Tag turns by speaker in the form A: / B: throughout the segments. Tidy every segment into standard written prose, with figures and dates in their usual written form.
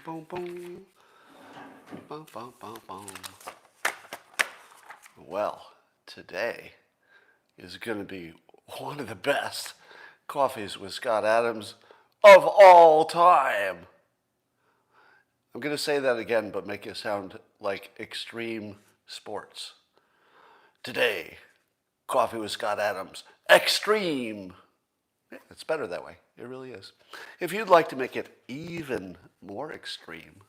A: boom, boom. Bum, bum, bum, bum. Well, today is going to be one of the best coffees with Scott Adams of all time. I'm going to say that again, but make it sound like extreme sports. Today, coffee with Scott Adams, extreme. Yeah, it's better that way. It really is. If you'd like to make it even more extreme,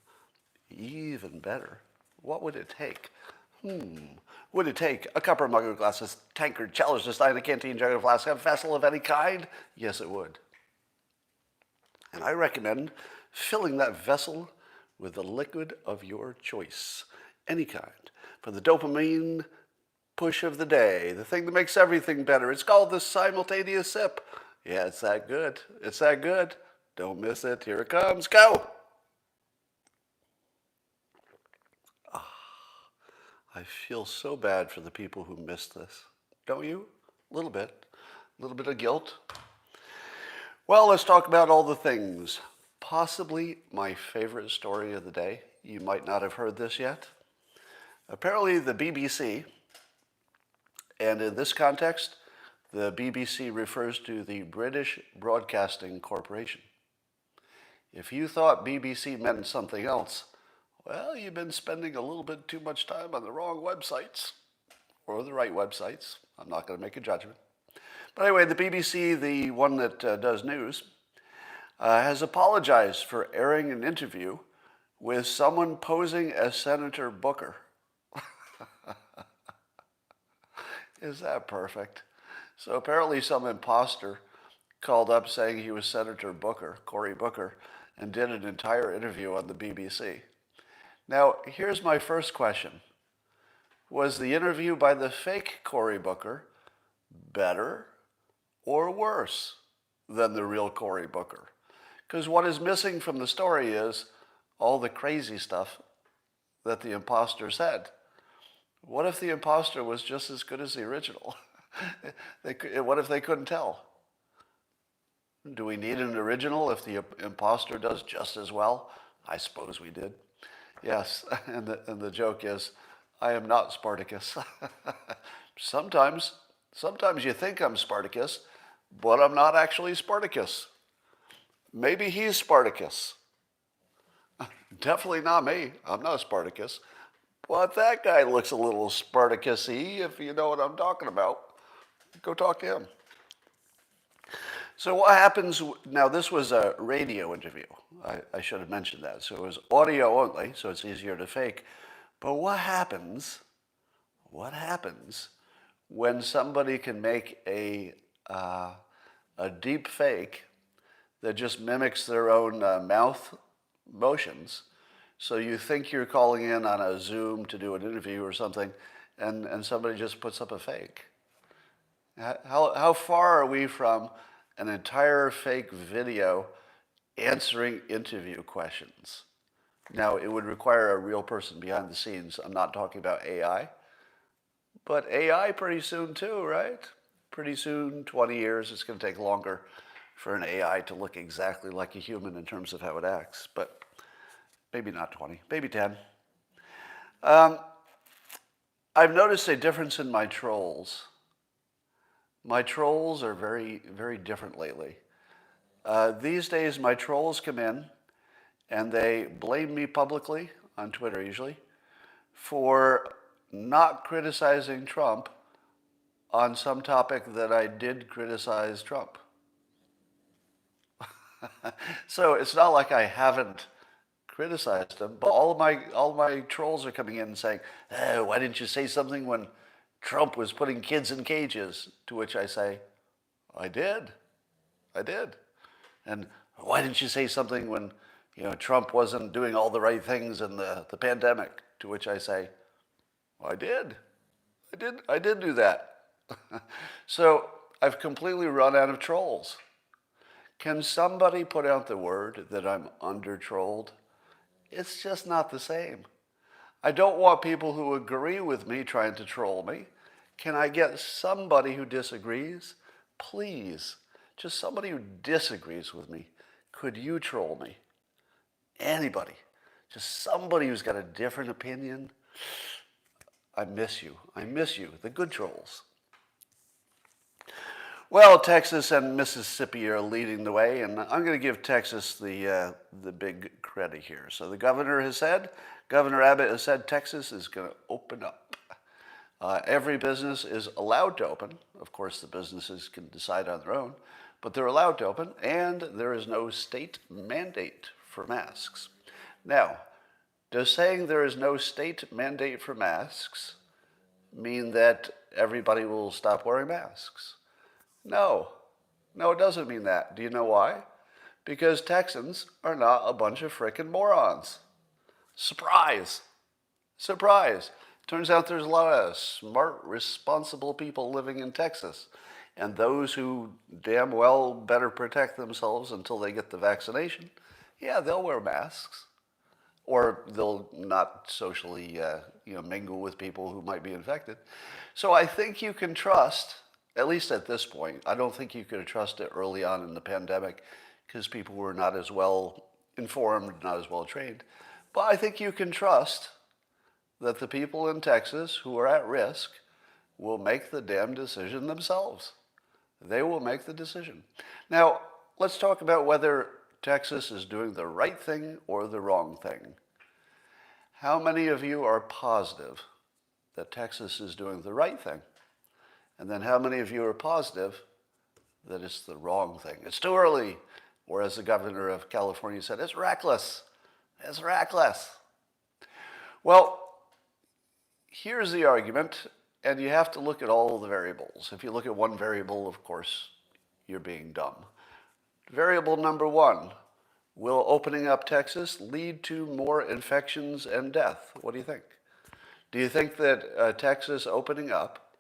A: even better, what would it take? Would it take a copper mug or glasses, tankard, chalice, a stein, a canteen, jug, a flask, a vessel of any kind? Yes, it would. And I recommend filling that vessel with the liquid of your choice, any kind. For the dopamine push of the day, the thing that makes everything better. It's called the simultaneous sip. Yeah, it's that good. It's that good. Don't miss it. Here it comes. Go! I feel so bad for the people who missed this. Don't you? A little bit. A little bit of guilt. Well, let's talk about all the things. Possibly my favorite story of the day. You might not have heard this yet. Apparently the BBC, and in this context, the BBC refers to the British Broadcasting Corporation. If you thought BBC meant something else, well, you've been spending a little bit too much time on the wrong websites, or the right websites. I'm not going to make a judgment. But anyway, the BBC, the one that does news, has apologized for airing an interview with someone posing as Senator Booker. Is that perfect? So apparently some imposter called up saying he was Senator Booker, Cory Booker, and did an entire interview on the BBC. Now, here's my first question. Was the interview by the fake Cory Booker better or worse than the real Cory Booker? Because what is missing from the story is all the crazy stuff that the imposter said. What if the imposter was just as good as the original? What if they couldn't tell? Do we need an original if the imposter does just as well? I suppose we did. Yes, and the joke is, I am not Spartacus. Sometimes you think I'm Spartacus, but I'm not actually Spartacus. Maybe he's Spartacus. Definitely not me. I'm not Spartacus. But that guy looks a little Spartacus-y, if you know what I'm talking about. Go talk to him. So what happens, now this was a radio interview. I should have mentioned that. So it was audio only, so it's easier to fake. But what happens when somebody can make a deep fake that just mimics their own mouth motions? So you think you're calling in on a Zoom to do an interview or something, and somebody just puts up a fake. How far are we from an entire fake video answering interview questions? Now, it would require a real person behind the scenes. I'm not talking about AI, but AI pretty soon too, right? Pretty soon, 20 years, it's going to take longer for an AI to look exactly like a human in terms of how it acts, but maybe not 20, maybe 10. I've noticed a difference in my trolls. My trolls are very, very different lately. These days, my trolls come in and they blame me publicly, on Twitter usually, for not criticizing Trump on some topic that I did criticize Trump. So it's not like I haven't criticized him, but all of my trolls are coming in and saying, why didn't you say something when Trump was putting kids in cages? To which I say, I did. And why didn't you say something when Trump wasn't doing all the right things in the pandemic? To which I say, I did do that. So I've completely run out of trolls. Can somebody put out the word that I'm under-trolled? It's just not the same. I don't want people who agree with me trying to troll me. Can I get somebody who disagrees? Please, just somebody who disagrees with me. Could you troll me? Anybody. just somebody who's got a different opinion. I miss you. I miss you, the good trolls. Well, Texas and Mississippi are leading the way, and I'm going to give Texas the big credit here. So the governor Abbott has said Texas is going to open up. Every business is allowed to open. Of course, the businesses can decide on their own, but they're allowed to open, and there is no state mandate for masks. Now, does saying there is no state mandate for masks mean that everybody will stop wearing masks? No. No, it doesn't mean that. Do you know why? Because Texans are not a bunch of frickin' morons. Surprise! Surprise! Turns out there's a lot of smart, responsible people living in Texas. And those who damn well better protect themselves until they get the vaccination, yeah, they'll wear masks. Or they'll not socially mingle with people who might be infected. So I think you can trust, at least at this point, I don't think you could have trusted early on in the pandemic because people were not as well informed, not as well trained. But I think you can trust that the people in Texas who are at risk will make the damn decision themselves. They will make the decision. Now, let's talk about whether Texas is doing the right thing or the wrong thing. How many of you are positive that Texas is doing the right thing? And then how many of you are positive that it's the wrong thing? It's too early. Or as the governor of California said, it's reckless. It's reckless. Well, here's the argument, and you have to look at all the variables. If you look at one variable, of course, you're being dumb. Variable number one, will opening up Texas lead to more infections and death? What do you think? Do you think that Texas opening up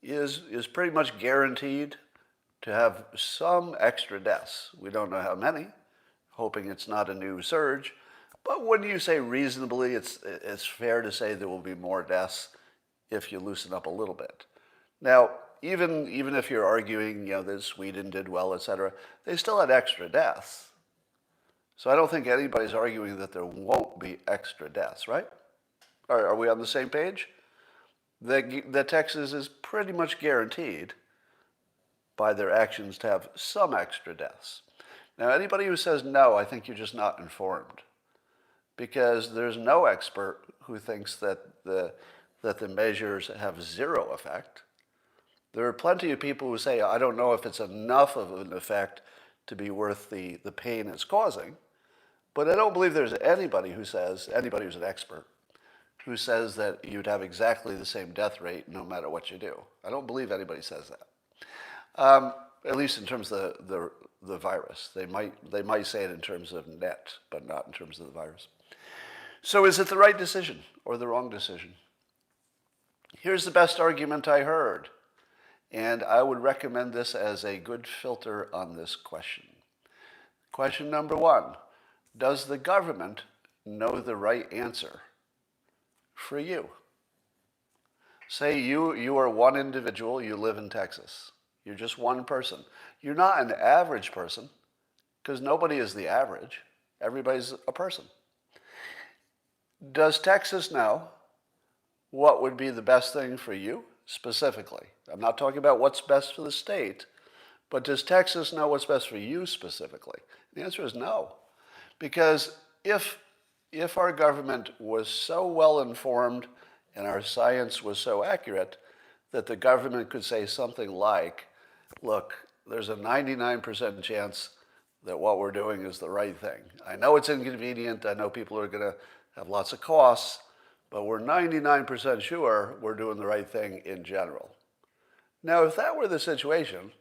A: is pretty much guaranteed to have some extra deaths? We don't know how many, hoping it's not a new surge. But wouldn't you say reasonably it's fair to say there will be more deaths if you loosen up a little bit? Now, even if you're arguing, that Sweden did well, etc., they still had extra deaths. So I don't think anybody's arguing that there won't be extra deaths, right? Are we on the same page? That Texas is pretty much guaranteed by their actions to have some extra deaths. Now, anybody who says no, I think you're just not informed. Because there's no expert who thinks that the measures have zero effect. There are plenty of people who say, I don't know if it's enough of an effect to be worth the pain it's causing. But I don't believe there's anybody who's an expert, who says that you'd have exactly the same death rate no matter what you do. I don't believe anybody says that. At least in terms of the virus. They might say it in terms of net, but not in terms of the virus. So is it the right decision or the wrong decision? Here's the best argument I heard, and I would recommend this as a good filter on this question. Question number one, does the government know the right answer for you? Say you are one individual, you live in Texas. You're just one person. You're not an average person, because nobody is the average. Everybody's a person. Does Texas know what would be the best thing for you specifically? I'm not talking about what's best for the state, but does Texas know what's best for you specifically? The answer is no. Because if our government was so well informed and our science was so accurate that the government could say something like, look, there's a 99% chance that what we're doing is the right thing. I know it's inconvenient. I know people are going to have lots of costs, but we're 99% sure we're doing the right thing in general. Now, if that were the situation,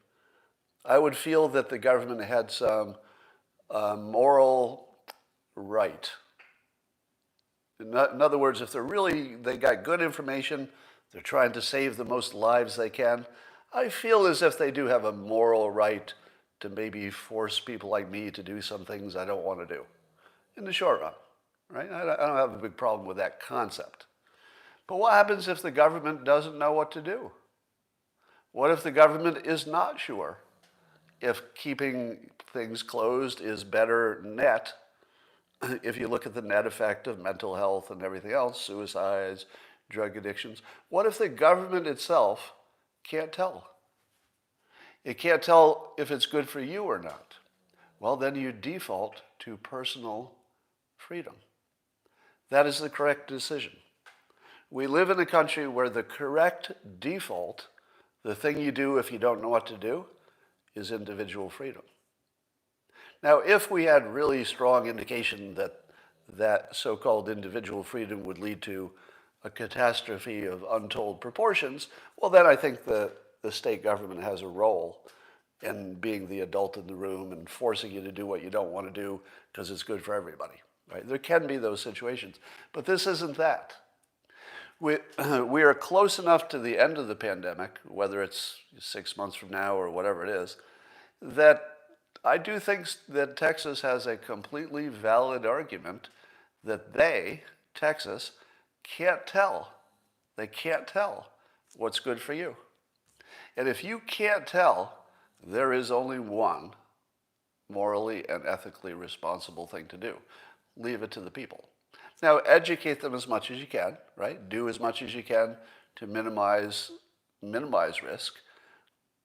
A: I would feel that the government had some moral right. In other words, if they got good information, they're trying to save the most lives they can, I feel as if they do have a moral right to maybe force people like me to do some things I don't want to do in the short run, right? I don't have a big problem with that concept. But what happens if the government doesn't know what to do? What if the government is not sure if keeping things closed is better net if you look at the net effect of mental health and everything else, suicides, drug addictions, what if the government itself can't tell? It can't tell if it's good for you or not. Well, then you default to personal freedom. That is the correct decision. We live in a country where the correct default, the thing you do if you don't know what to do, is individual freedom. Now, if we had really strong indication that so-called individual freedom would lead to a catastrophe of untold proportions, well, then I think the state government has a role in being the adult in the room and forcing you to do what you don't want to do because it's good for everybody. Right? There can be those situations, but this isn't that. We are close enough to the end of the pandemic, whether it's 6 months from now or whatever it is, that I do think that Texas has a completely valid argument that they, Texas, can't tell. They can't tell what's good for you. And if you can't tell, there is only one morally and ethically responsible thing to do. Leave it to the people. Now, educate them as much as you can, right? Do as much as you can to minimize risk.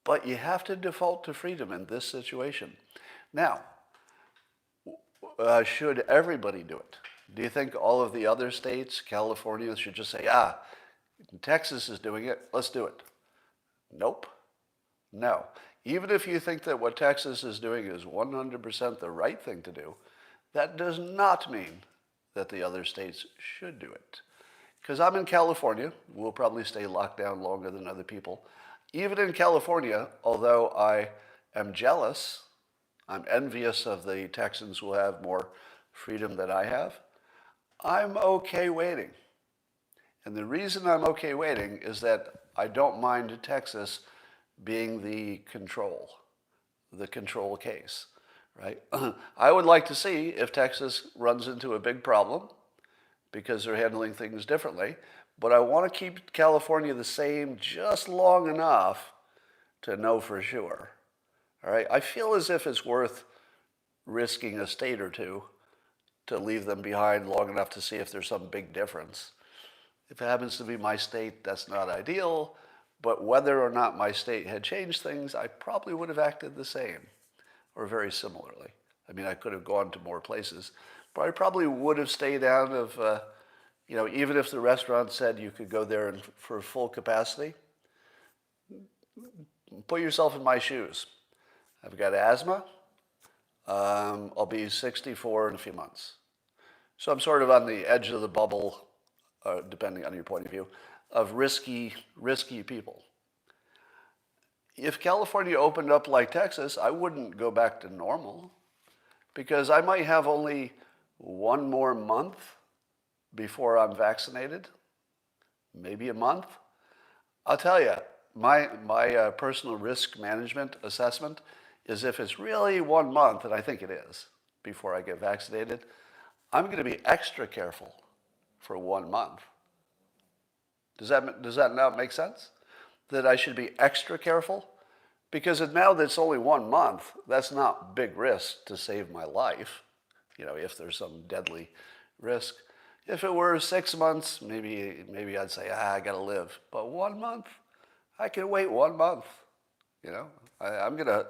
A: But you have to default to freedom in this situation. Now, should everybody do it? Do you think all of the other states, California, should just say, Texas is doing it, let's do it? Nope. No. Even if you think that what Texas is doing is 100% the right thing to do, that does not mean that the other states should do it. Because I'm in California, we'll probably stay locked down longer than other people. Even in California, although I am jealous, I'm envious of the Texans who have more freedom than I have, I'm okay waiting. And the reason I'm okay waiting is that I don't mind Texas being the control case, right? I would like to see if Texas runs into a big problem because they're handling things differently, but I want to keep California the same just long enough to know for sure, all right? I feel as if it's worth risking a state or two to leave them behind long enough to see if there's some big difference. If it happens to be my state, that's not ideal, but whether or not my state had changed things, I probably would have acted the same or very similarly. I mean, I could have gone to more places, but I probably would have stayed out of, even if the restaurant said you could go there for full capacity. Put yourself in my shoes. I've got asthma. I'll be 64 in a few months. So I'm sort of on the edge of the bubble, depending on your point of view, of risky people. If California opened up like Texas, I wouldn't go back to normal because I might have only one more month before I'm vaccinated, maybe a month. I'll tell you, my personal risk management assessment is if it's really 1 month, and I think it is, before I get vaccinated, I'm going to be extra careful for 1 month. Does that now make sense? That I should be extra careful? Because now that it's only 1 month, that's not big risk to save my life, if there's some deadly risk. If it were 6 months, maybe I'd say, I gotta live. But 1 month, I can wait 1 month. I'm gonna,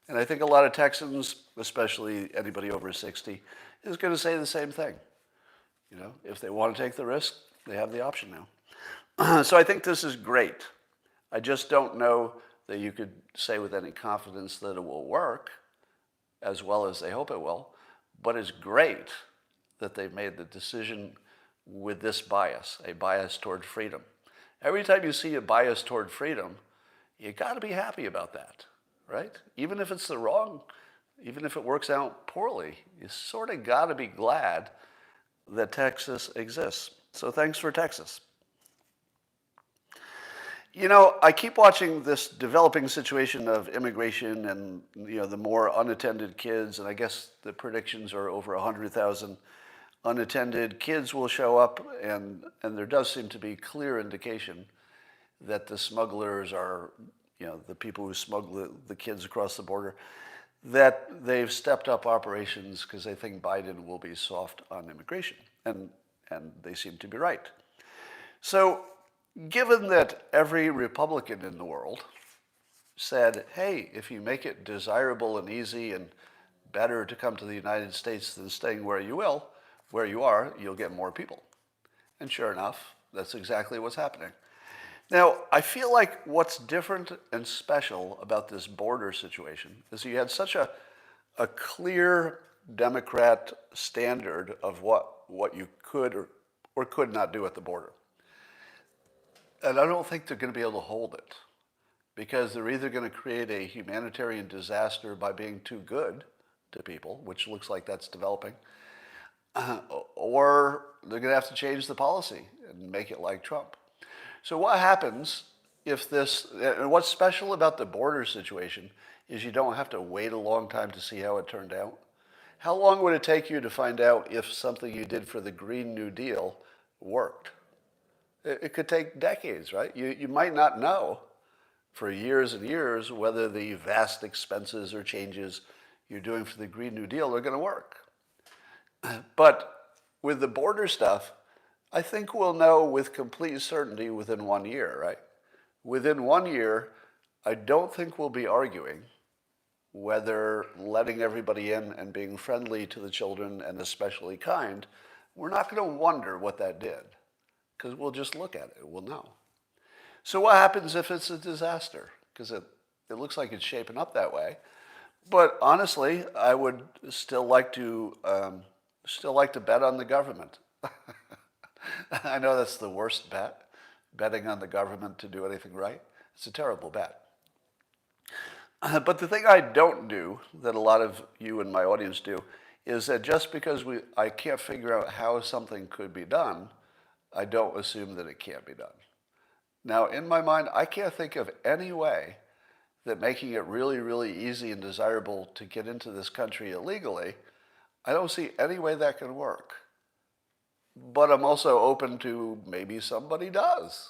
A: and I think a lot of Texans, especially anybody over 60, is gonna say the same thing. If they want to take the risk, they have the option now. So I think this is great. I just don't know that you could say with any confidence that it will work as well as they hope it will, but it's great that they've made the decision with this bias, a bias toward freedom. Every time you see a bias toward freedom, you got to be happy about that, right? Even if it's even if it works out poorly, you sort of got to be glad that Texas exists. So thanks for Texas. I keep watching this developing situation of immigration and, the more unattended kids, and I guess the predictions are over 100,000 unattended kids will show up, and there does seem to be clear indication that the smugglers are, the people who smuggle the kids across the border, that they've stepped up operations because they think Biden will be soft on immigration. And they seem to be right. So given that every Republican in the world said, hey, if you make it desirable and easy and better to come to the United States than staying where you are, you'll get more people. And sure enough, that's exactly what's happening. Now, I feel like what's different and special about this border situation is you had such a clear Democrat standard of what you could or could not do at the border. And I don't think they're going to be able to hold it, because they're either going to create a humanitarian disaster by being too good to people, which looks like that's developing, or they're going to have to change the policy and make it like Trump. So what happens if this, and what's special about the border situation is you don't have to wait a long time to see how it turned out. How long would it take you to find out if something you did for the Green New Deal worked? It could take decades, right? You might not know for years and years whether the vast expenses or changes you're doing for the Green New Deal are going to work. But with the border stuff, I think we'll know with complete certainty within 1 year, right? Within 1 year, I don't think we'll be arguing whether letting everybody in and being friendly to the children and especially kind, we're not going to wonder what that did, because we'll just look at it, we'll know. So what happens if it's a disaster? Because it looks like it's shaping up that way. But honestly, I would still like to bet on the government. I know that's the worst bet, betting on the government to do anything right. It's a terrible bet. But the thing I don't do, that a lot of you in my audience do, is that just because I can't figure out how something could be done, I don't assume that it can't be done. Now, in my mind, I can't think of any way that making it really, really easy and desirable to get into this country illegally, I don't see any way that can work. But I'm also open to maybe somebody does.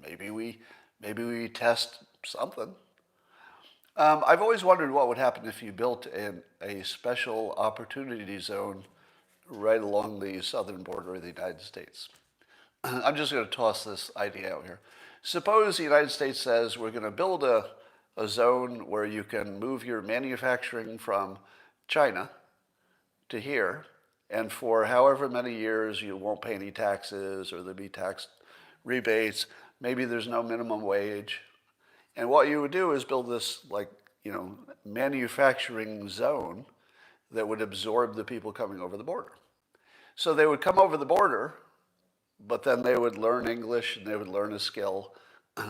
A: Maybe we test something. I've always wondered what would happen if you built a special opportunity zone right along the southern border of the United States. I'm just going to toss this idea out here. Suppose the United States says we're going to build a zone where you can move your manufacturing from China to here, and for however many years you won't pay any taxes, or there'll be tax rebates. Maybe there's no minimum wage. And what you would do is build this manufacturing zone that would absorb the people coming over the border. So they would come over the border, but then they would learn English and they would learn a skill.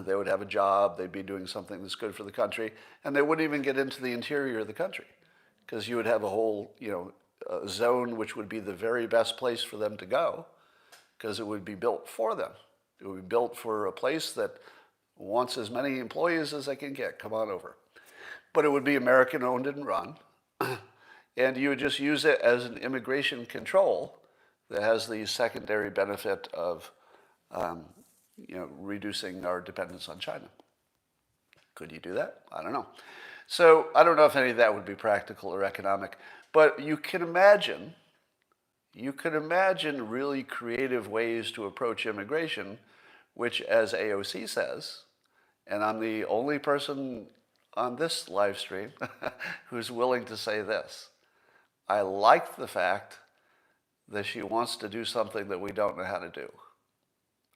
A: They would have a job. They'd be doing something that's good for the country. And they wouldn't even get into the interior of the country, because you would have a whole, a zone which would be the very best place for them to go, because it would be built for them. It would be built for a place that wants as many employees as they can get. Come on over. But it would be American owned and run. And you would just use it as an immigration control that has the secondary benefit of reducing our dependence on China. Could you do that? I don't know. So I don't know if any of that would be practical or economic, but you can imagine really creative ways to approach immigration, which, as AOC says, and I'm the only person on this live stream who's willing to say this, I like the fact that she wants to do something that we don't know how to do.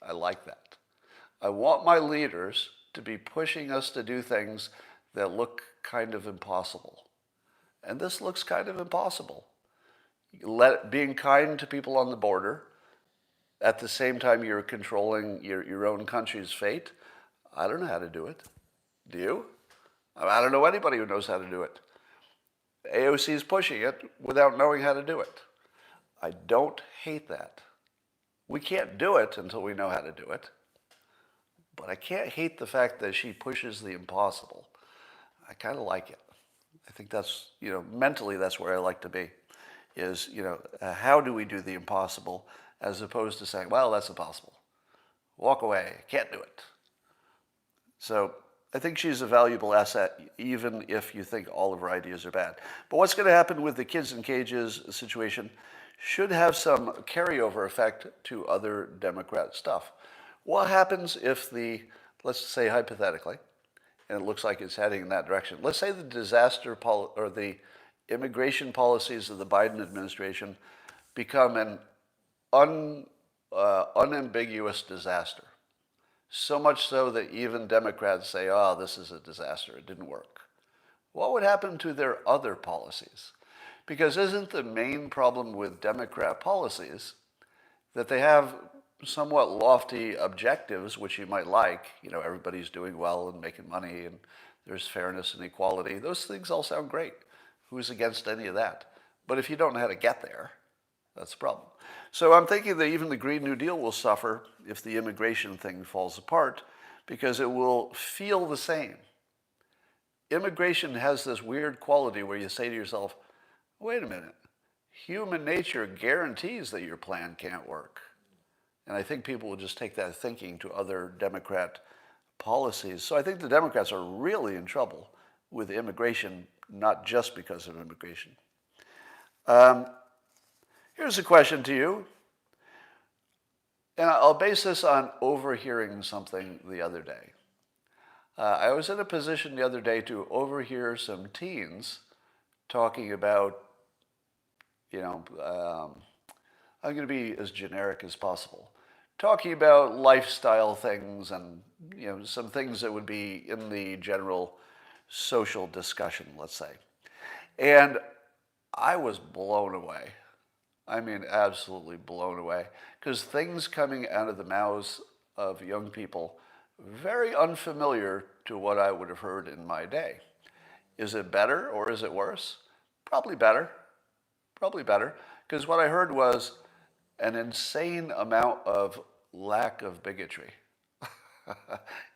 A: I like that. I want my leaders to be pushing us to do things that look kind of impossible. And this looks kind of impossible. Being kind to people on the border, at the same time you're controlling your own country's fate. I don't know how to do it. Do you? I don't know anybody who knows how to do it. AOC is pushing it without knowing how to do it. I don't hate that. We can't do it until we know how to do it. But I can't hate the fact that she pushes the impossible. I kind of like it. I think that's, mentally that's where I like to be, is, how do we do the impossible, as opposed to saying, well, that's impossible. Walk away, can't do it. So I think she's a valuable asset, even if you think all of her ideas are bad. But what's going to happen with the kids in cages situation should have some carryover effect to other Democrat stuff. What happens if let's say hypothetically, and it looks like it's heading in that direction, let's say the immigration policies of the Biden administration become an unambiguous disaster. So much so that even Democrats say, oh, this is a disaster, it didn't work. What would happen to their other policies? Because isn't the main problem with Democrat policies that they have somewhat lofty objectives, which you might like, everybody's doing well and making money and there's fairness and equality. Those things all sound great. Who's against any of that? But if you don't know how to get there, that's the problem. So I'm thinking that even the Green New Deal will suffer if the immigration thing falls apart because it will feel the same. Immigration has this weird quality where you say to yourself, wait a minute, human nature guarantees that your plan can't work. And I think people will just take that thinking to other Democrat policies. So I think the Democrats are really in trouble with immigration, not just because of immigration. Here's a question to you. And I'll base this on overhearing something the other day. I was in a position the other day to overhear some teens talking about, I'm going to be as generic as possible, talking about lifestyle things and, some things that would be in the general social discussion, let's say. And I was blown away. I mean, absolutely blown away. Because things coming out of the mouths of young people, very unfamiliar to what I would have heard in my day. Is it better or is it worse? Probably better. Probably better. Because what I heard was an insane amount of lack of bigotry.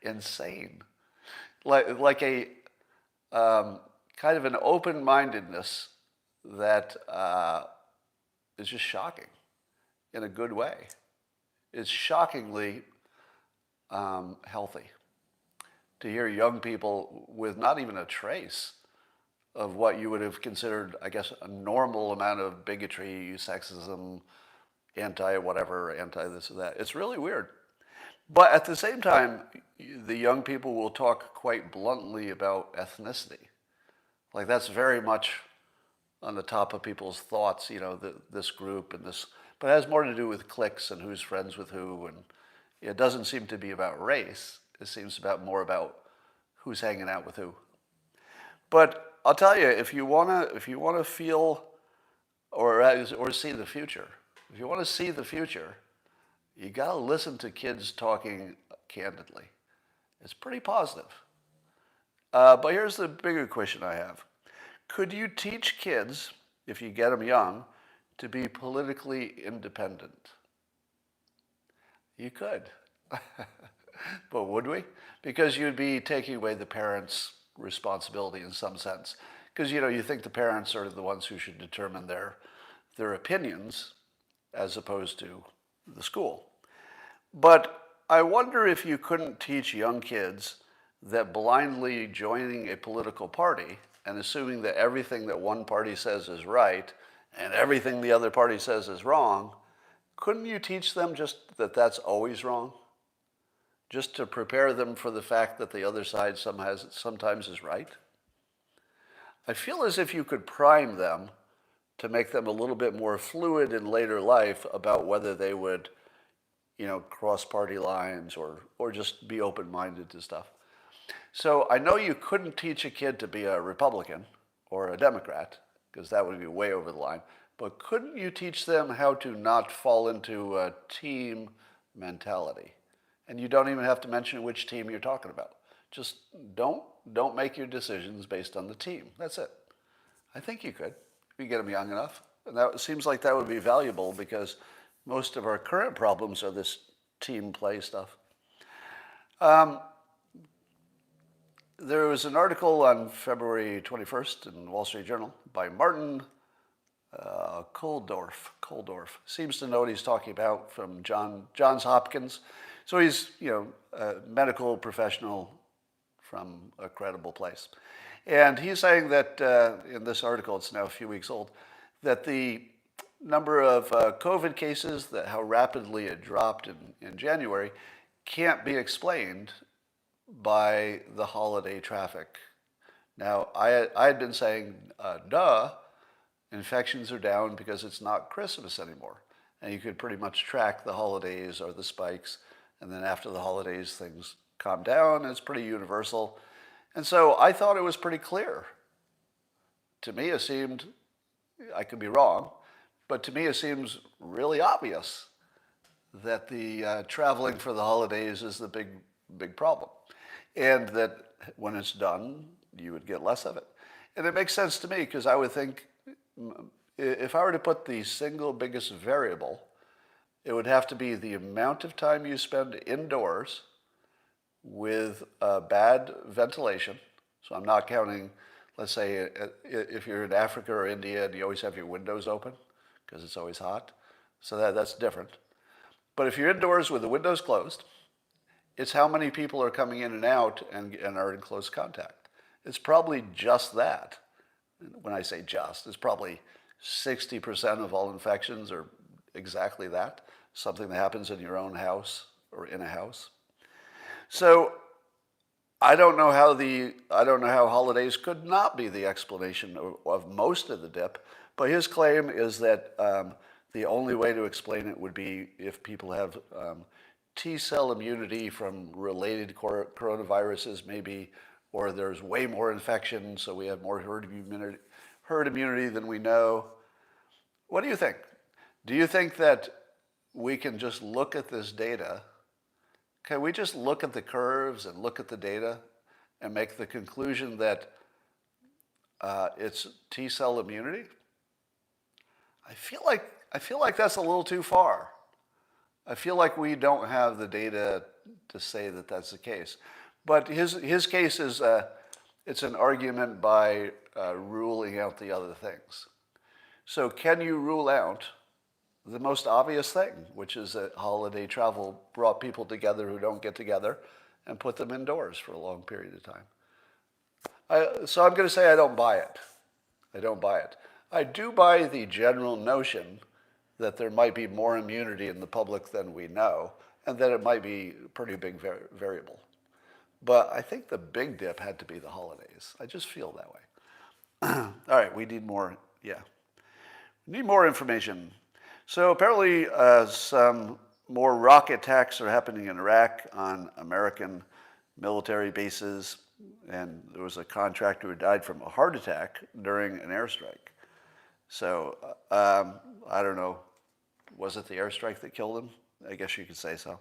A: Insane. Like a kind of an open-mindedness that is just shocking in a good way. It's shockingly healthy to hear young people with not even a trace of what you would have considered, I guess, a normal amount of bigotry, sexism, anti-whatever, anti-this or that. It's really weird. But at the same time, the young people will talk quite bluntly about ethnicity. Like that's very much on the top of people's thoughts, this group and this, but it has more to do with cliques and who's friends with who, and it doesn't seem to be about race. It seems more about who's hanging out with who. But I'll tell you, if you wanna feel or see the future, if you want to see the future, you gotta listen to kids talking candidly. It's pretty positive. But here's the bigger question I have. Could you teach kids, if you get them young, to be politically independent? You could. But would we? Because you'd be taking away the parents' responsibility in some sense. Because, you think the parents are the ones who should determine their opinions as opposed to the school. But I wonder if you couldn't teach young kids that blindly joining a political party and assuming that everything that one party says is right and everything the other party says is wrong, couldn't you teach them just that that's always wrong? Just to prepare them for the fact that the other side sometimes is right? I feel as if you could prime them to make them a little bit more fluid in later life about whether they would, cross party lines or just be open-minded to stuff. So I know you couldn't teach a kid to be a Republican or a Democrat, because that would be way over the line, but couldn't you teach them how to not fall into a team mentality? And you don't even have to mention which team you're talking about. Just don't make your decisions based on the team. That's it. I think you could. If you get them young enough. And that seems like that would be valuable because most of our current problems are this team play stuff. There was an article on February 21st in the Wall Street Journal by Martin Kulldorff. Seems to know what he's talking about from Johns Hopkins. So he's, a medical professional from a credible place. And he's saying that in this article, it's now a few weeks old, that the number of COVID cases, that how rapidly it dropped in January, can't be explained by the holiday traffic. Now, I had been saying, duh, infections are down because it's not Christmas anymore. And you could pretty much track the holidays or the spikes. And then after the holidays, things calm down. It's pretty universal. And so I thought it was pretty clear. To me, it seemed, I could be wrong, but to me it seems really obvious that the traveling for the holidays is the big problem. And that when it's done, you would get less of it. And it makes sense to me because I would think if I were to put the single biggest variable, it would have to be the amount of time you spend indoors with bad ventilation. So I'm not counting, let's say, if you're in Africa or India and you always have your windows open because it's always hot. So that's different. But if you're indoors with the windows closed, it's how many people are coming in and out and are in close contact. It's probably just that. When I say just, it's probably 60% of all infections are exactly that, something that happens in your own house or in a house. So I don't know how holidays could not be the explanation of most of the dip, but his claim is that the only way to explain it would be if people have T-cell immunity from related coronaviruses maybe, or there's way more infection, so we have more herd immunity than we know. What do you think? Do you think that we can just look at this data? Can we just look at the curves and look at the data and make the conclusion that it's T-cell immunity? I feel like that's a little too far. I feel like we don't have the data to say that that's the case. But his case is it's an argument by ruling out the other things. So can you rule out the most obvious thing, which is that holiday travel brought people together who don't get together and put them indoors for a long period of time? So I'm going to say I don't buy it. I don't buy it. I do buy the general notion that there might be more immunity in the public than we know, and that it might be a pretty big variable. But I think the big dip had to be the holidays. I just feel that way. All right, we need more, we need more information. So apparently some more rocket attacks are happening in Iraq on American military bases, and there was a contractor who died from a heart attack during an airstrike. So I don't know, was it the airstrike that killed him? I guess you could say so.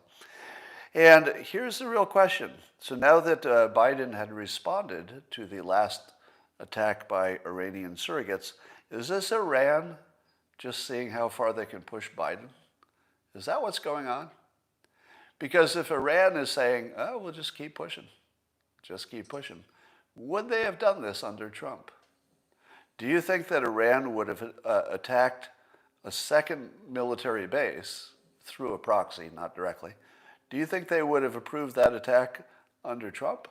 A: And here's the real question. So now that Biden had responded to the last attack by Iranian surrogates, is this Iran just seeing how far they can push Biden? Is that what's going on? Because if Iran is saying, oh, we'll just keep pushing, would they have done this under Trump? Do you think that Iran would have attacked a second military base through a proxy, not directly? Do you think they would have approved that attack under Trump?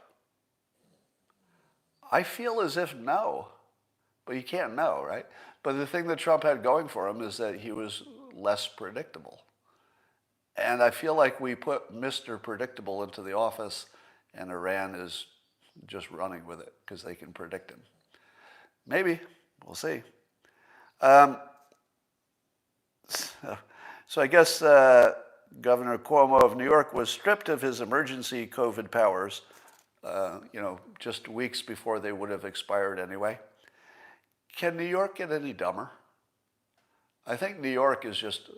A: I feel as if no, but you can't know, right? But the thing that Trump had going for him is that he was less predictable. And I feel like we put Mr. Predictable into the office and Iran is just running with it because they can predict him. Maybe, we'll see. So I guess Governor Cuomo of New York was stripped of his emergency COVID powers, just weeks before they would have expired anyway. Can New York get any dumber? I think New York is just,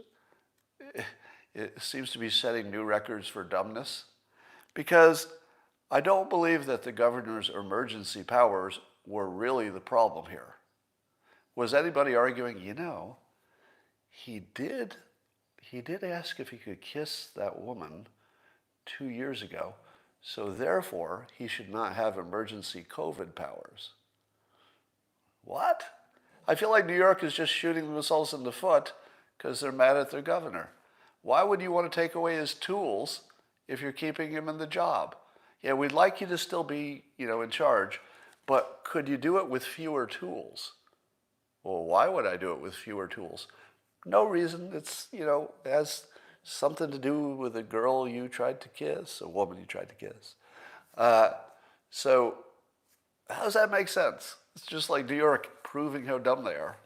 A: it seems to be setting new records for dumbness, because I don't believe that the governor's emergency powers were really the problem here. Was anybody arguing, he did ask if he could kiss that woman 2 years ago, so therefore he should not have emergency COVID powers. What? I feel like New York is just shooting themselves in the foot because they're mad at their governor. Why would you want to take away his tools if you're keeping him in the job? Yeah, we'd like you to still be, in charge, but could you do it with fewer tools? Well, why would I do it with fewer tools? No reason. It's, it has something to do with a girl you tried to kiss, a woman you tried to kiss. Uh, so how does that make sense? It's just like New York proving how dumb they are,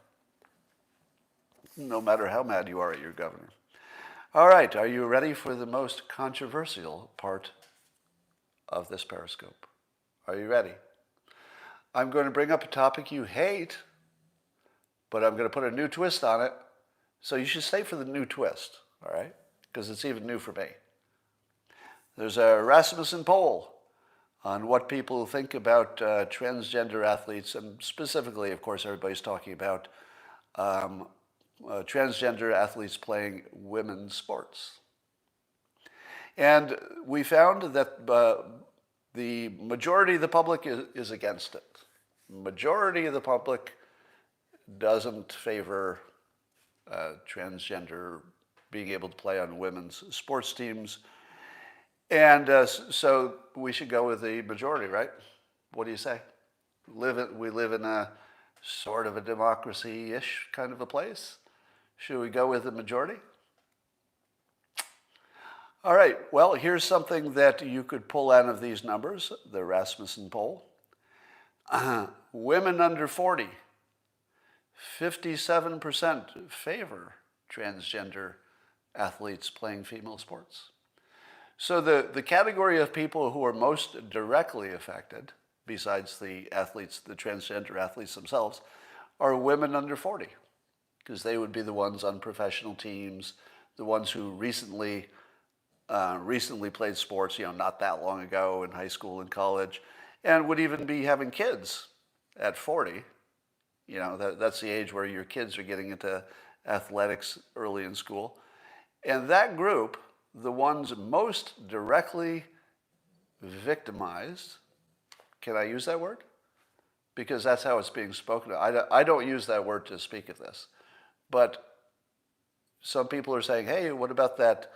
A: no matter how mad you are at your governor. All right, are you ready for the most controversial part of this Periscope? Are you ready? I'm going to bring up a topic you hate, but I'm going to put a new twist on it. So you should stay for the new twist, all right? Because it's even new for me. There's a Rasmussen poll on what people think about transgender athletes, and specifically, of course, everybody's talking about transgender athletes playing women's sports. And we found that the majority of the public is against it. Majority of the public doesn't favor transgender being able to play on women's sports teams. And so we should go with the majority, right? What do you say? We live in a sort of a democracy-ish kind of a place. Should we go with the majority? All right, well, here's something that you could pull out of these numbers, the Rasmussen poll. Women under 40, 57% favor transgender athletes playing female sports. So the category of people who are most directly affected, besides the athletes, the transgender athletes themselves, are women under 40, because they would be the ones on professional teams, the ones who recently played sports, not that long ago in high school and college, and would even be having kids at 40. That's the age where your kids are getting into athletics early in school. And that group, the ones most directly victimized, can I use that word? Because that's how it's being spoken of. I don't use that word to speak of this. But some people are saying, hey, what about that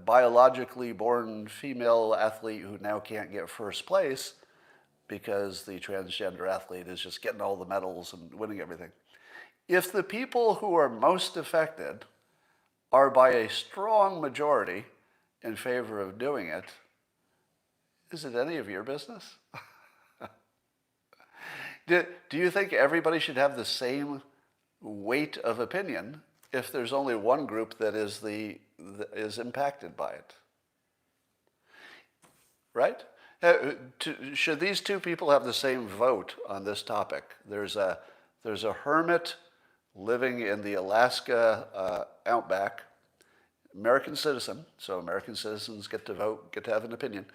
A: biologically born female athlete who now can't get first place because the transgender athlete is just getting all the medals and winning everything? If the people who are most affected are by a strong majority in favor of doing it, is it any of your business? Do you think everybody should have the same weight of opinion if there's only one group that is impacted by it? Right? Should these two people have the same vote on this topic? There's a hermit living in the Alaska outback, American citizen, so American citizens get to vote, get to have an opinion,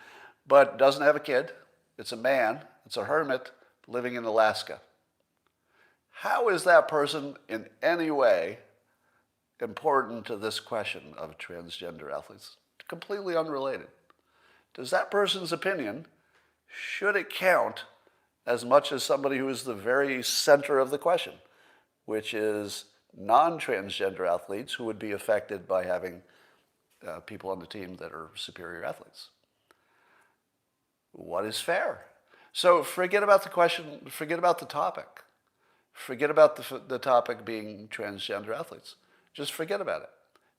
A: but doesn't have a kid. It's a man, it's a hermit living in Alaska. How is that person in any way important to this question of transgender athletes? Completely unrelated. Does that person's opinion, should it count as much as somebody who is the very center of the question, which is non-transgender athletes who would be affected by having people on the team that are superior athletes? What is fair? So forget about the question, forget about the topic. Forget about the topic being transgender athletes. Just forget about it.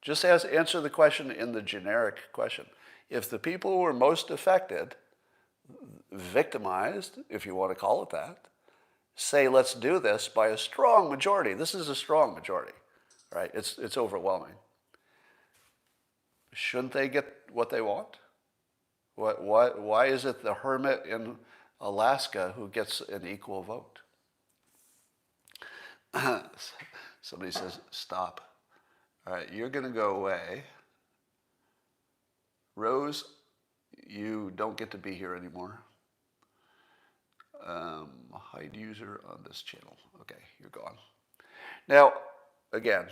A: Just answer the question in the generic question. If the people who are most affected, victimized, if you want to call it that, say let's do this by a strong majority. This is a strong majority, right? It's overwhelming. Shouldn't they get what they want? Why is it the hermit in Alaska who gets an equal vote? Somebody says, stop. All right, you're going to go away. Rose, you don't get to be here anymore. Hide user on this channel. Okay, you're gone. Now, again,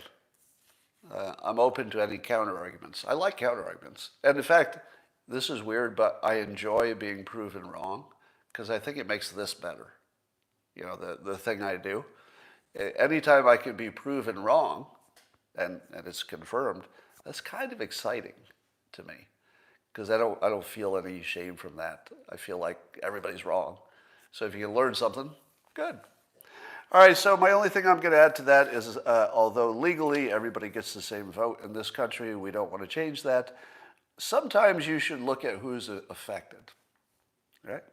A: I'm open to any counter arguments. I like counter arguments. And in fact, this is weird, but I enjoy being proven wrong because I think it makes this better. The thing I do. Anytime I can be proven wrong, and it's confirmed, that's kind of exciting to me. because I don't feel any shame from that. I feel like everybody's wrong. So if you can learn something, good. All right, so my only thing I'm going to add to that is although legally everybody gets the same vote in this country, we don't want to change that. Sometimes you should look at who's affected, right?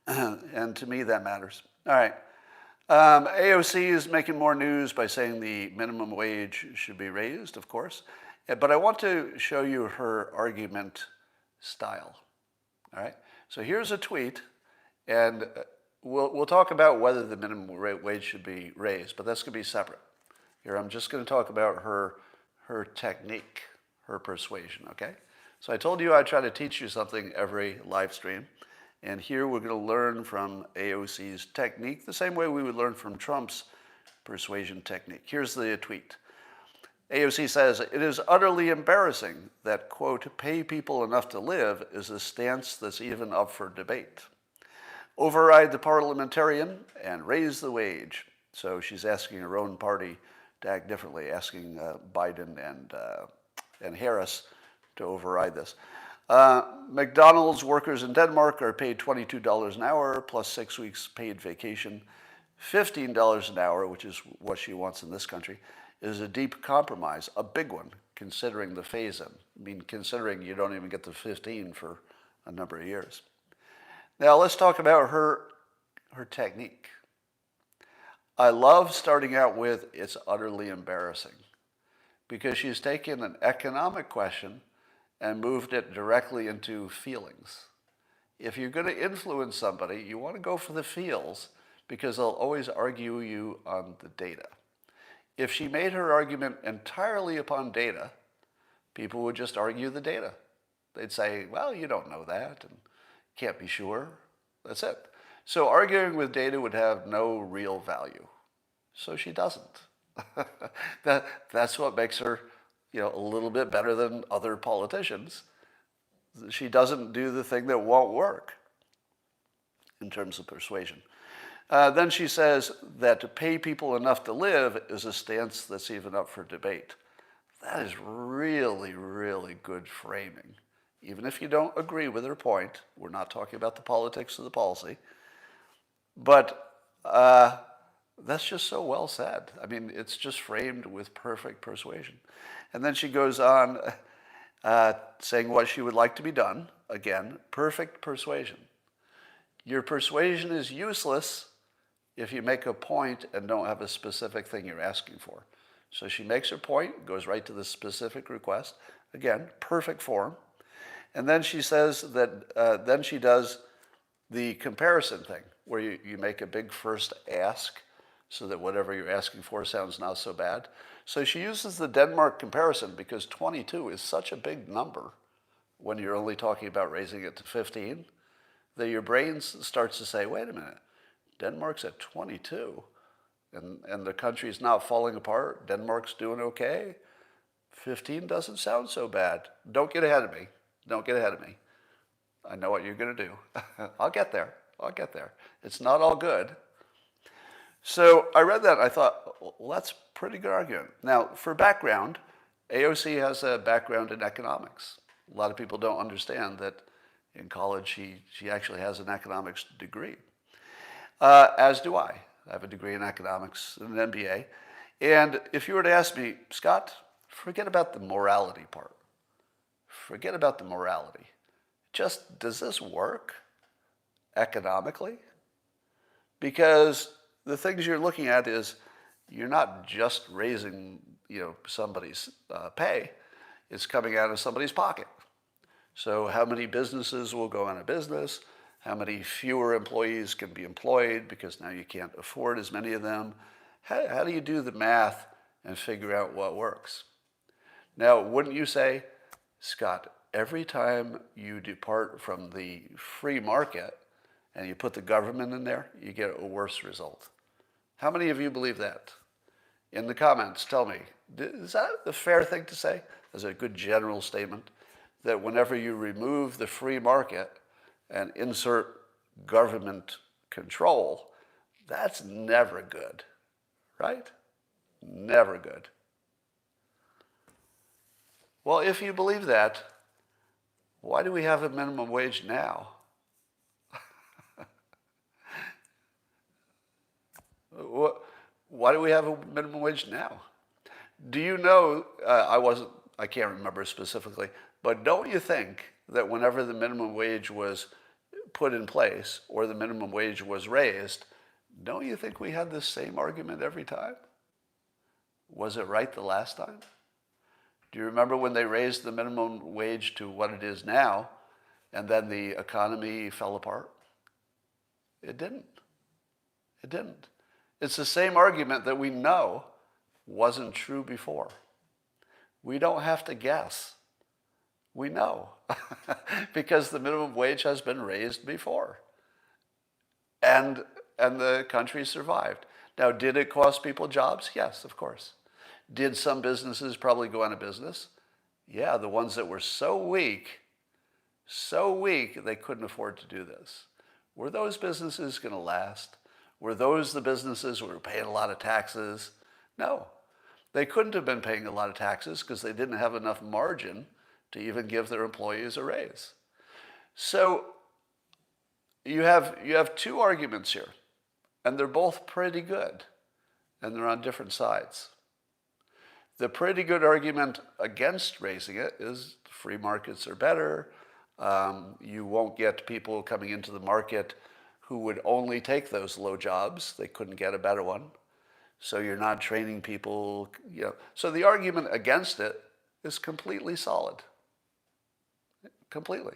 A: And to me, that matters. All right. AOC is making more news by saying the minimum wage should be raised, of course. But I want to show you her argument style. All right. So here's a tweet, and we'll talk about whether the minimum wage should be raised, but that's going to be separate. Here, I'm just going to talk about her technique, her persuasion. Okay. So I told you I'd try to teach you something every live stream. And here we're going to learn from AOC's technique the same way we would learn from Trump's persuasion technique. Here's the tweet. AOC says, "It is utterly embarrassing that, quote, pay people enough to live is a stance that's even up for debate. Override the parliamentarian and raise the wage." So she's asking her own party to act differently, asking Biden and Harris to override this. McDonald's workers in Denmark are paid $22 an hour plus 6 weeks paid vacation. $15 an hour, which is what she wants in this country, is a deep compromise, a big one, considering the phase-in. I mean, considering you don't even get the 15 for a number of years. Now, let's talk about her technique. I love starting out with, "It's utterly embarrassing," because she's taken an economic question and moved it directly into feelings. If you're going to influence somebody, you want to go for the feels because they'll always argue you on the data. If she made her argument entirely upon data, people would just argue the data. They'd say, "Well, you don't know that and can't be sure." That's it. So arguing with data would have no real value. So she doesn't. That's what makes her a little bit better than other politicians. She doesn't do the thing that won't work in terms of persuasion. Then she says that to pay people enough to live is a stance that's even up for debate. That is really, really good framing. Even if you don't agree with her point, we're not talking about the politics of the policy, but that's just so well said. I mean, it's just framed with perfect persuasion. And then she goes on saying what she would like to be done. Again, perfect persuasion. Your persuasion is useless if you make a point and don't have a specific thing you're asking for. So she makes her point, goes right to the specific request. Again, perfect form. And then she says that, then she does the comparison thing, where you make a big first ask so that whatever you're asking for sounds not so bad. So she uses the Denmark comparison because 22 is such a big number when you're only talking about raising it to 15, that your brain starts to say, wait a minute, Denmark's at 22 and the country's not falling apart. Denmark's doing okay. 15 doesn't sound so bad. Don't get ahead of me. Don't get ahead of me. I know what you're going to do. I'll get there. I'll get there. It's not all good. So I read that and I thought, well, that's a pretty good argument. Now, for background, AOC has a background in economics. A lot of people don't understand that in college she actually has an economics degree, as do I. I have a degree in economics and an MBA. And if you were to ask me, Scott, forget about the morality part. Forget about the morality. Just, does this work economically? Because the things you're looking at is you're not just raising, somebody's pay. It's coming out of somebody's pocket. So how many businesses will go out of business? How many fewer employees can be employed because now you can't afford as many of them? How do you do the math and figure out what works? Now, wouldn't you say, Scott, every time you depart from the free market and you put the government in there, you get a worse result? How many of you believe that? In the comments, tell me, is that a fair thing to say? As a good general statement, that whenever you remove the free market and insert government control, that's never good, right? Never good. Well, if you believe that, Why do we have a minimum wage now? Why do we have a minimum wage now? Do you know, I can't remember specifically, but don't you think that whenever the minimum wage was put in place or the minimum wage was raised, don't you think we had the same argument every time? Was it right the last time? Do you remember when they raised the minimum wage to what it is now and then the economy fell apart? It didn't. It didn't. It's the same argument that we know wasn't true before. We don't have to guess. We know because the minimum wage has been raised before. And the country survived. Now, did it cost people jobs? Yes, of course. Did some businesses probably go out of business? Yeah, the ones that were so weak they couldn't afford to do this. Were those businesses going to last? Were those the businesses who were paying a lot of taxes? No. They couldn't have been paying a lot of taxes because they didn't have enough margin to even give their employees a raise. So you have two arguments here, and they're both pretty good, and they're on different sides. The pretty good argument against raising it is free markets are better. You won't get people coming into the market who would only take those low jobs. They couldn't get a better one. So you're not training people. So the argument against it is completely solid. Completely.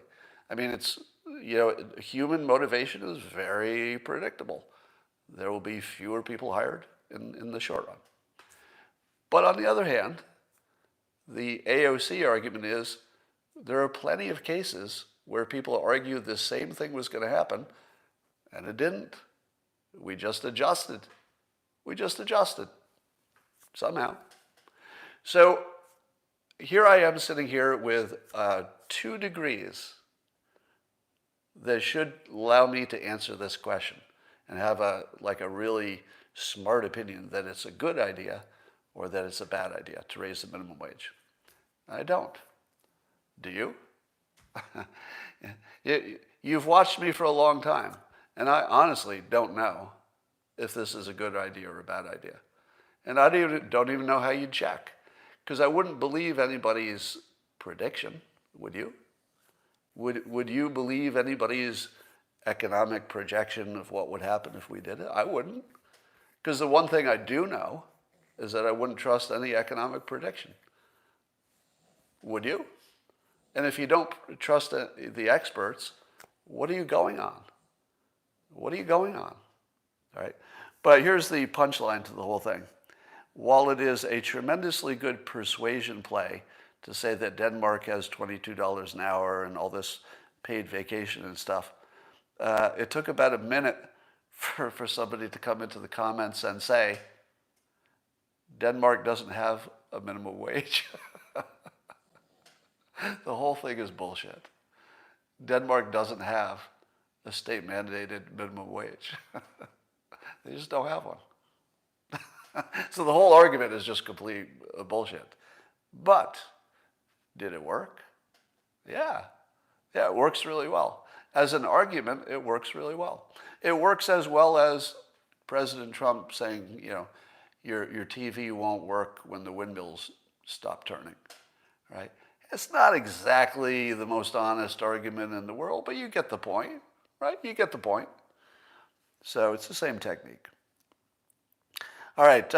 A: I mean, it's, human motivation is very predictable. There will be fewer people hired in the short run. But on the other hand, the AOC argument is there are plenty of cases where people argue the same thing was going to happen, and it didn't. We just adjusted. Somehow. So here I am sitting here with 2 degrees that should allow me to answer this question and have a really smart opinion that it's a good idea or that it's a bad idea to raise the minimum wage. I don't. Do you? You've watched me for a long time, and I honestly don't know if this is a good idea or a bad idea. And I don't even know how you'd check, because I wouldn't believe anybody's prediction, would you? Would you believe anybody's economic projection of what would happen if we did it? I wouldn't. Because the one thing I do know is that I wouldn't trust any economic prediction. Would you? And if you don't trust the experts, what are you going on? What are you going on? All right. But here's the punchline to the whole thing. While it is a tremendously good persuasion play to say that Denmark has $22 an hour and all this paid vacation and stuff, it took about a minute for somebody to come into the comments and say, Denmark doesn't have a minimum wage. The whole thing is bullshit. Denmark doesn't have a state-mandated minimum wage. They just don't have one. So the whole argument is just complete bullshit. But did it work? Yeah. Yeah, it works really well. As an argument, it works really well. It works as well as President Trump saying, your TV won't work when the windmills stop turning, right? It's not exactly the most honest argument in the world, but you get the point, right? You get the point. So it's the same technique. All right.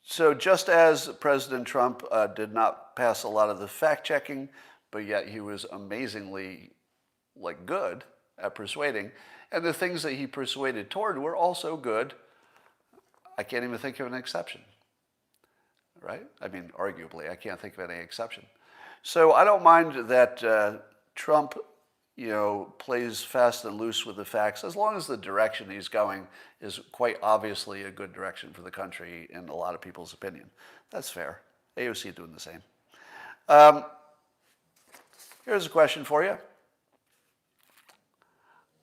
A: So just as President Trump did not pass a lot of the fact-checking, but yet he was amazingly good at persuading, and the things that he persuaded toward were also good, I can't even think of an exception. Right? I mean, arguably, I can't think of any exception. So I don't mind that Trump, plays fast and loose with the facts, as long as the direction he's going is quite obviously a good direction for the country in a lot of people's opinion. That's fair. AOC doing the same. Here's a question for you.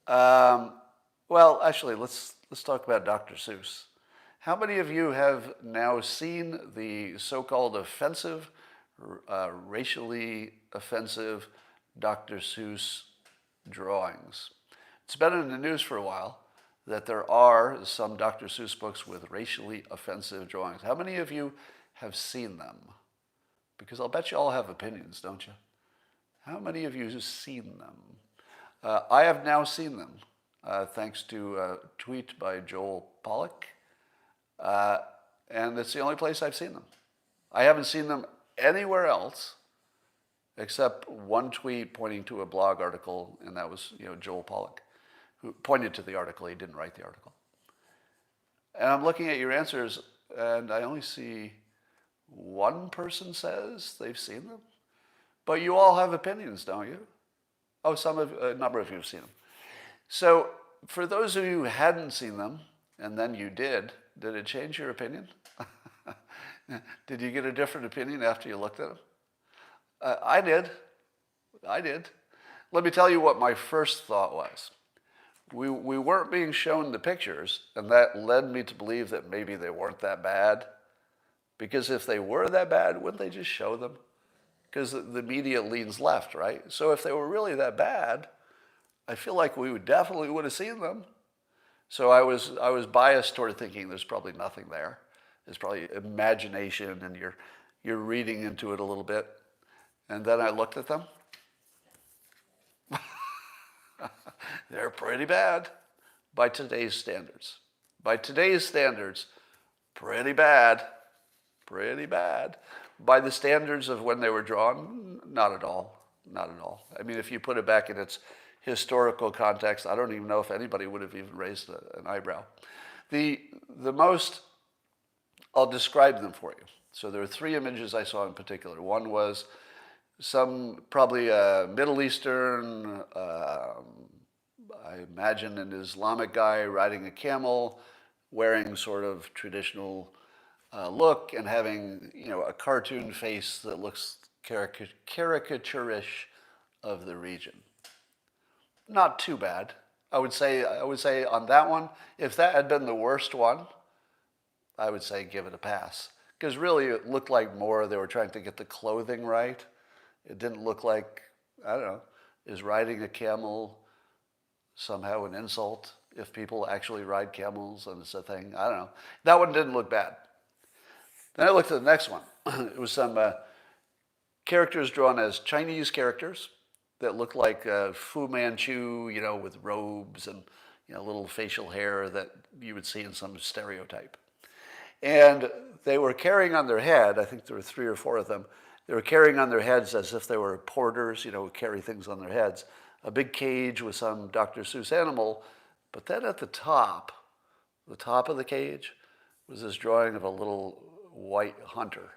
A: Well, actually, let's talk about Dr. Seuss. How many of you have now seen the so-called offensive racially offensive Dr. Seuss drawings. It's been in the news for a while that there are some Dr. Seuss books with racially offensive drawings. How many of you have seen them? Because I'll bet you all have opinions, don't you? How many of you have seen them? I have now seen them, thanks to a tweet by Joel Pollack. And it's the only place I've seen them. I haven't seen them anywhere else except one tweet pointing to a blog article, and that was Joel Pollack, who pointed to the article. He didn't write the article. And I'm looking at your answers, and I only see one person says they've seen them. But you all have opinions, don't you? Oh, a number of you have seen them. So for those of you who hadn't seen them, and then you did it change your opinion? Did you get a different opinion after you looked at them? I did. Let me tell you what my first thought was. We weren't being shown the pictures, and that led me to believe that maybe they weren't that bad. Because if they were that bad, wouldn't they just show them? Because the media leans left, right? So if they were really that bad, I feel like we definitely would have seen them. So I was biased toward thinking there's probably nothing there. There's probably imagination, and you're reading into it a little bit. And then I looked at them. They're pretty bad by today's standards. By today's standards, pretty bad. Pretty bad. By the standards of when they were drawn, not at all. Not at all. I mean, if you put it back in its historical context, I don't even know if anybody would have even raised an eyebrow. I'll describe them for you. So there are three images I saw in particular. One was probably a Middle Eastern, I imagine an Islamic guy riding a camel, wearing sort of traditional look and having a cartoon face that looks caricaturish of the region. Not too bad. I would say on that one, if that had been the worst one, I would say give it a pass. Because really it looked like more they were trying to get the clothing right. It didn't look like, I don't know, is riding a camel somehow an insult if people actually ride camels and it's a thing? I don't know. That one didn't look bad. Then I looked at the next one. It was some characters drawn as Chinese characters that looked like Fu Manchu, with robes and little facial hair that you would see in some stereotype. And they were carrying on their head, I think there were 3 or 4 of them, they were carrying on their heads as if they were porters, who carry things on their heads, a big cage with some Dr. Seuss animal, but then at the top of the cage was this drawing of a little white hunter.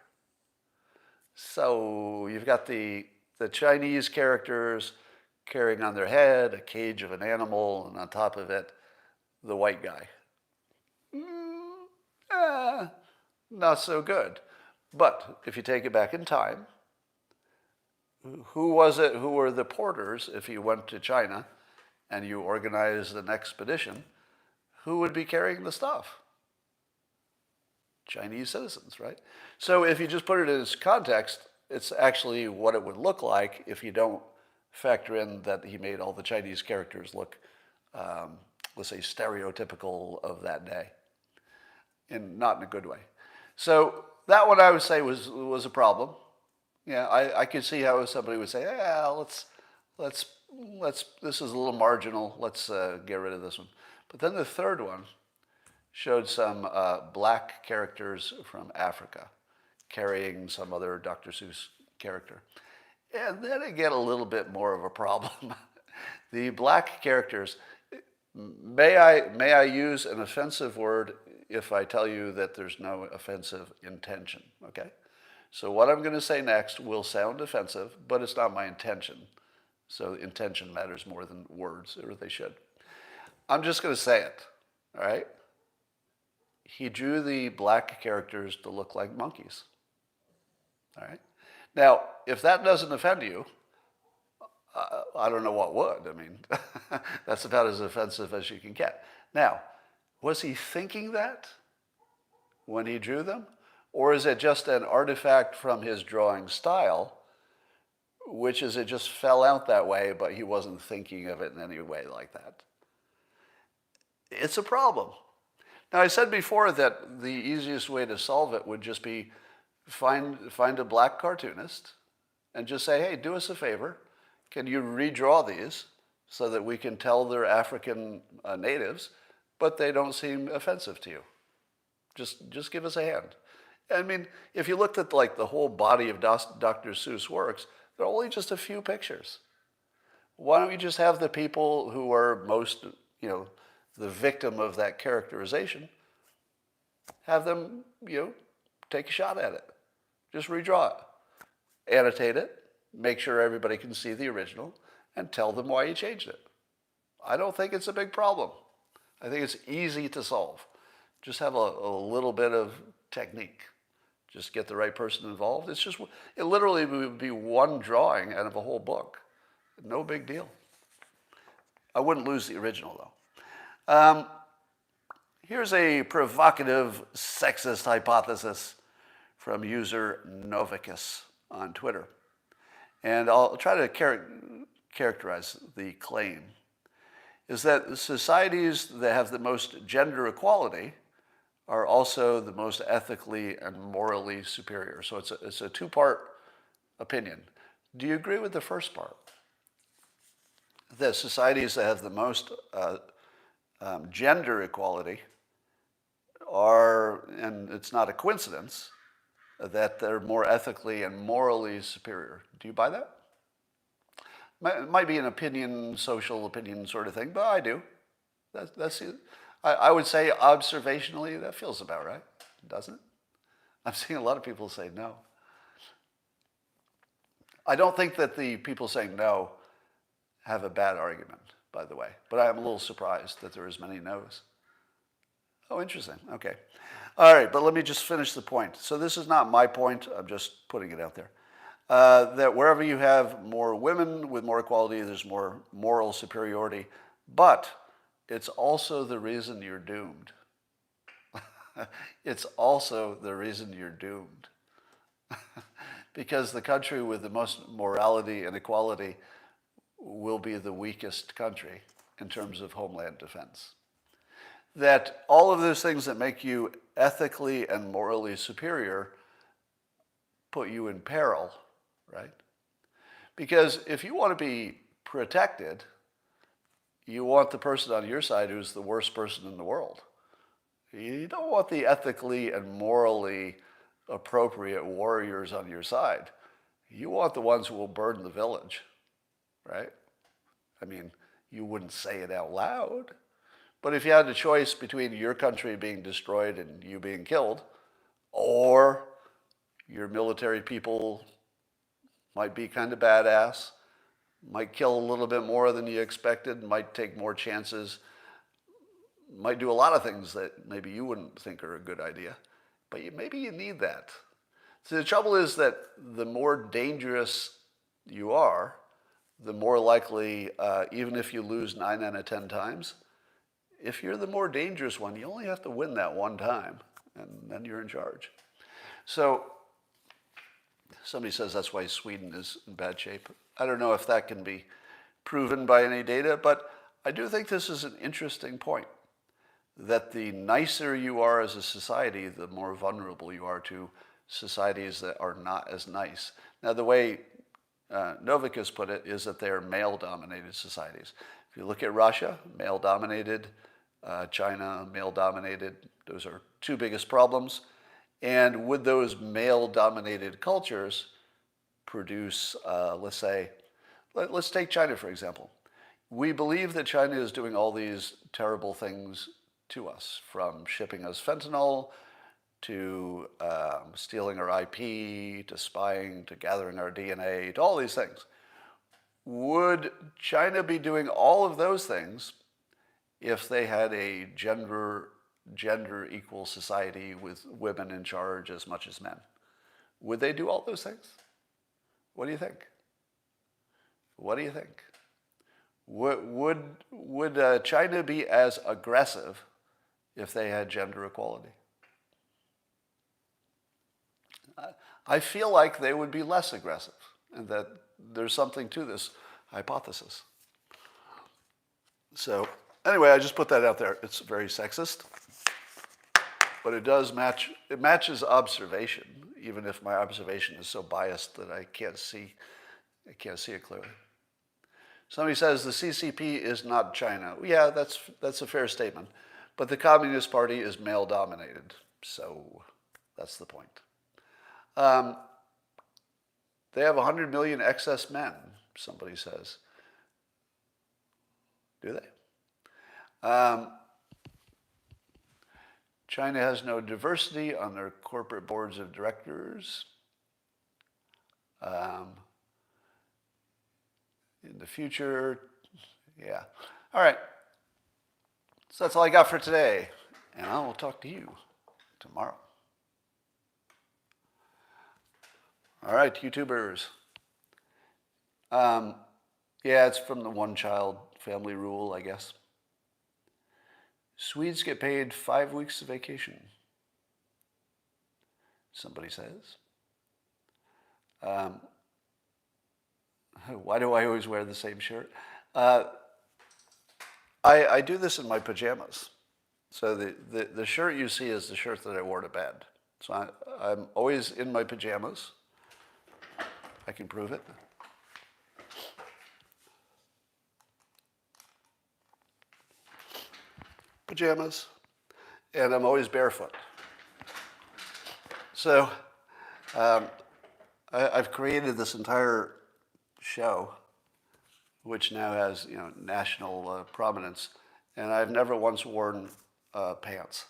A: So you've got the Chinese characters carrying on their head a cage of an animal, and on top of it, the white guy. Not so good. But if you take it back in time, who were the porters if you went to China and you organized an expedition? Who would be carrying the stuff? Chinese citizens, right? So if you just put it in its context, it's actually what it would look like if you don't factor in that he made all the Chinese characters look, let's say, stereotypical of that day, and not in a good way. So that one I would say was a problem. Yeah, I could see how somebody would say, let's this is a little marginal. Let's get rid of this one. But then the third one showed some black characters from Africa carrying some other Dr. Seuss character. And then it get a little bit more of a problem. The black characters, may I use an offensive word if I tell you that there's no offensive intention, okay? So what I'm going to say next will sound offensive, but it's not my intention. So intention matters more than words, or they should. I'm just going to say it, all right? He drew the black characters to look like monkeys, all right? Now, if that doesn't offend you, I don't know what would. I mean, that's about as offensive as you can get. Now, was he thinking that when he drew them? Or is it just an artifact from his drawing style, which is it just fell out that way, but he wasn't thinking of it in any way like that? It's a problem. Now, I said before that the easiest way to solve it would just be find a black cartoonist and just say, hey, do us a favor. Can you redraw these so that we can tell they're African natives, but they don't seem offensive to you? Just give us a hand. I mean, if you looked at like the whole body of Dr. Seuss works, there are only just a few pictures. Why don't we just have the people who are most, the victim of that characterization, have them, take a shot at it. Just redraw it. Annotate it. Make sure everybody can see the original and tell them why you changed it. I don't think it's a big problem. I think it's easy to solve. Just have a little bit of technique. Just get the right person involved. It literally would be one drawing out of a whole book. No big deal. I wouldn't lose the original, though. Here's a provocative sexist hypothesis from user Novicus on Twitter. And I'll try to characterize the claim. Is that societies that have the most gender equality are also the most ethically and morally superior. So it's a two-part opinion. Do you agree with the first part? That societies that have the most gender equality are, and it's not a coincidence, that they're more ethically and morally superior. Do you buy that? It might be an opinion, social opinion sort of thing, but I do. That's it. I would say observationally, that feels about right, doesn't it? I'm seeing a lot of people say no. I don't think that the people saying no have a bad argument, by the way, but I'm a little surprised that there are as many no's. Oh, interesting. Okay. All right, but let me just finish the point. So this is not my point. I'm just putting it out there. That wherever you have more women with more equality, there's more moral superiority. But it's also the reason you're doomed. It's also the reason you're doomed. Because the country with the most morality and equality will be the weakest country in terms of homeland defense. That all of those things that make you ethically and morally superior put you in peril, right? Because if you want to be protected, you want the person on your side who's the worst person in the world. You don't want the ethically and morally appropriate warriors on your side. You want the ones who will burn the village, right? I mean, you wouldn't say it out loud, but if you had a choice between your country being destroyed and you being killed, or your military people might be kind of badass, might kill a little bit more than you expected, might take more chances, might do a lot of things that maybe you wouldn't think are a good idea, but maybe you need that. So the trouble is that the more dangerous you are, the more likely, even if you lose 9 out of 10 times, if you're the more dangerous one, you only have to win that one time, and then you're in charge. So somebody says that's why Sweden is in bad shape. I don't know if that can be proven by any data, but I do think this is an interesting point, that the nicer you are as a society, the more vulnerable you are to societies that are not as nice. Now, the way Novicus put it is that they are male-dominated societies. If you look at Russia, male-dominated, China, male-dominated, those are two biggest problems. And would those male-dominated cultures produce, let's take China, for example. We believe that China is doing all these terrible things to us, from shipping us fentanyl, to stealing our IP, to spying, to gathering our DNA, to all these things. Would China be doing all of those things if they had a gender equal society with women in charge as much as men? Would they do all those things? What do you think? What do you think? Would China be as aggressive if they had gender equality? I feel like they would be less aggressive, and that there's something to this hypothesis. So anyway, I just put that out there. It's very sexist, but it does match. It matches observation, even if my observation is so biased that I can't see it clearly. Somebody says the CCP is not China. Yeah, that's a fair statement, but the Communist Party is male-dominated, so that's the point. They have 100 million excess men, somebody says. Do they? China has no diversity on their corporate boards of directors. In the future, yeah. All right. So that's all I got for today. And I will talk to you tomorrow. All right, YouTubers. Yeah, it's from the one-child family rule, I guess. Swedes get paid 5 weeks of vacation, somebody says. Why do I always wear the same shirt? I do this in my pajamas. So the shirt you see is the shirt that I wore to bed. So I'm always in my pajamas. I can prove it. Pajamas. And I'm always barefoot. So I've created this entire show, which now has national prominence, and I've never once worn pants.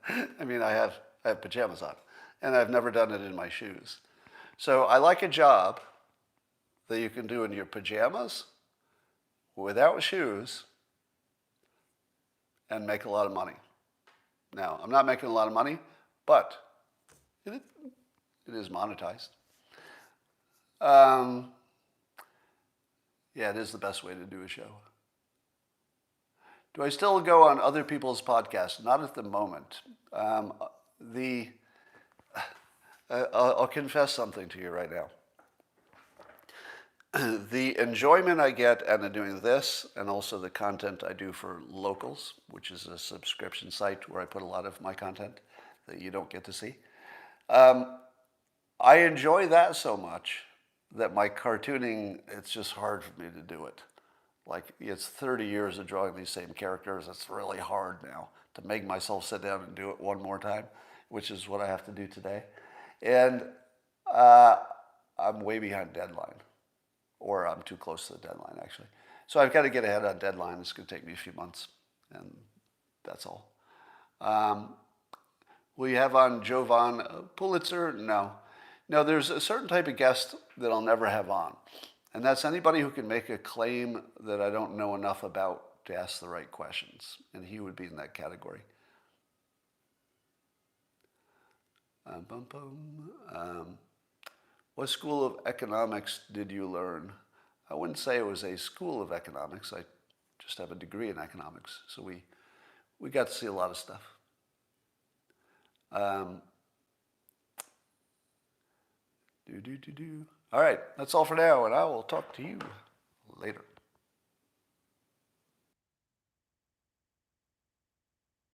A: I mean, I have pajamas on, and I've never done it in my shoes. So I like a job that you can do in your pajamas without shoes and make a lot of money. Now, I'm not making a lot of money, but it is monetized. Yeah, it is the best way to do a show. Do I still go on other people's podcasts? Not at the moment. I'll confess something to you right now. The enjoyment I get out of doing this, and also the content I do for Locals, which is a subscription site where I put a lot of my content that you don't get to see. I enjoy that so much that my cartooning, it's just hard for me to do it. Like, it's 30 years of drawing these same characters. It's really hard now to make myself sit down and do it one more time, which is what I have to do today. And I'm way behind deadline. Or I'm too close to the deadline, actually. So I've got to get ahead on deadline. It's going to take me a few months, and that's all. Will you have on Jovan Pulitzer? No. No, there's a certain type of guest that I'll never have on, and that's anybody who can make a claim that I don't know enough about to ask the right questions, and he would be in that category. What school of economics did you learn? I wouldn't say it was a school of economics. I just have a degree in economics. So we got to see a lot of stuff. All right, that's all for now, and I will talk to you later.